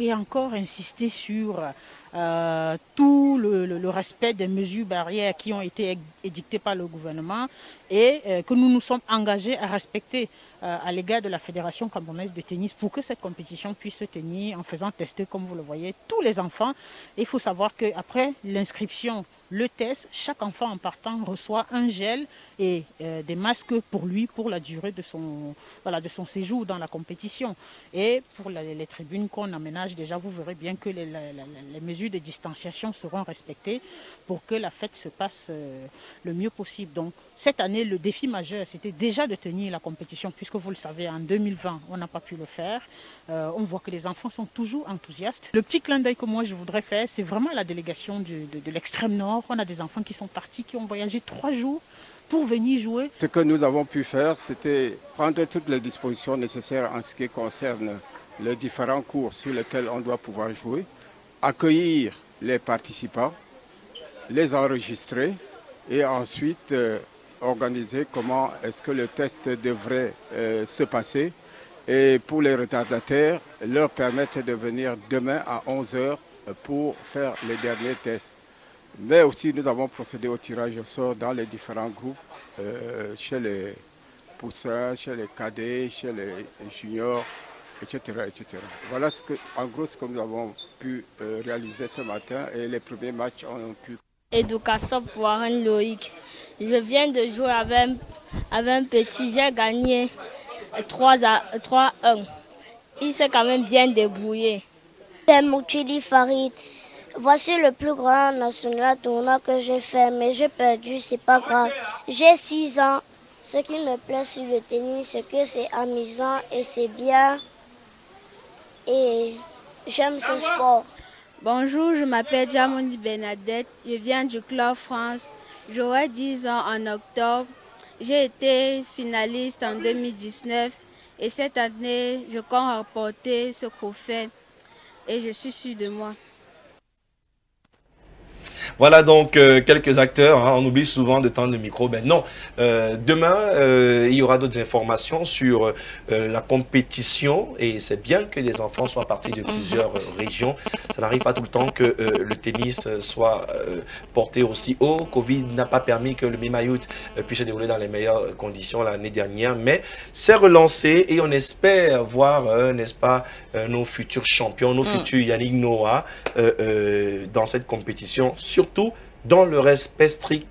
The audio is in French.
Et encore insister sur tout le respect des mesures barrières qui ont été édictées par le gouvernement et que nous nous sommes engagés à respecter à l'égard de la Fédération camerounaise de tennis pour que cette compétition puisse se tenir en faisant tester, comme vous le voyez, tous les enfants. Et il faut savoir qu'après l'inscription, le test, chaque enfant en partant reçoit un gel et des masques pour lui, pour la durée de son séjour dans la compétition. Et pour les tribunes qu'on aménage, déjà, vous verrez bien que les mesures de distanciation seront respectées pour que la fête se passe le mieux possible. Donc, cette année, le défi majeur, c'était déjà de tenir la compétition, puisque vous le savez, en 2020, on n'a pas pu le faire. On voit que les enfants sont toujours enthousiastes. Le petit clin d'œil que moi, je voudrais faire, c'est vraiment la délégation de l'extrême nord. On a des enfants qui sont partis, qui ont voyagé 3 jours pour venir jouer. Ce que nous avons pu faire, c'était prendre toutes les dispositions nécessaires en ce qui concerne les différents cours sur lesquels on doit pouvoir jouer, accueillir les participants, les enregistrer et ensuite organiser comment est-ce que le test devrait se passer. Et pour les retardataires, leur permettre de venir demain à 11 h pour faire les derniers tests. Mais aussi, nous avons procédé au tirage au sort dans les différents groupes, chez les poussins, chez les cadets, chez les juniors, etc. etc. Voilà en gros ce que nous avons pu réaliser ce matin et les premiers matchs ont pu. Éducation pour Warren Loïc. Je viens de jouer avec un petit, j'ai gagné 3-1. Il s'est quand même bien débrouillé. C'est Moutili Farid. Voici le plus grand national tournoi que j'ai fait, mais j'ai perdu, c'est pas grave. J'ai 6 ans. Ce qui me plaît sur le tennis, c'est que c'est amusant et c'est bien. Et j'aime ce sport. Bonjour, je m'appelle Diamondi Bernadette, je viens du Club France. J'aurai 10 ans en octobre. J'ai été finaliste en 2019 et cette année, je compte remporter ce trophée et je suis sûre de moi. Voilà donc quelques acteurs, hein, on oublie souvent de tendre le micro, ben non. Demain, il y aura d'autres informations sur la compétition et c'est bien que les enfants soient partis de plusieurs régions. Ça n'arrive pas tout le temps que le tennis soit porté aussi haut. Covid n'a pas permis que le Mimayout puisse se dérouler dans les meilleures conditions l'année dernière, mais c'est relancé et on espère voir, n'est-ce pas, nos futurs champions, nos futurs Yannick Noah dans cette compétition, surtout dans le respect strict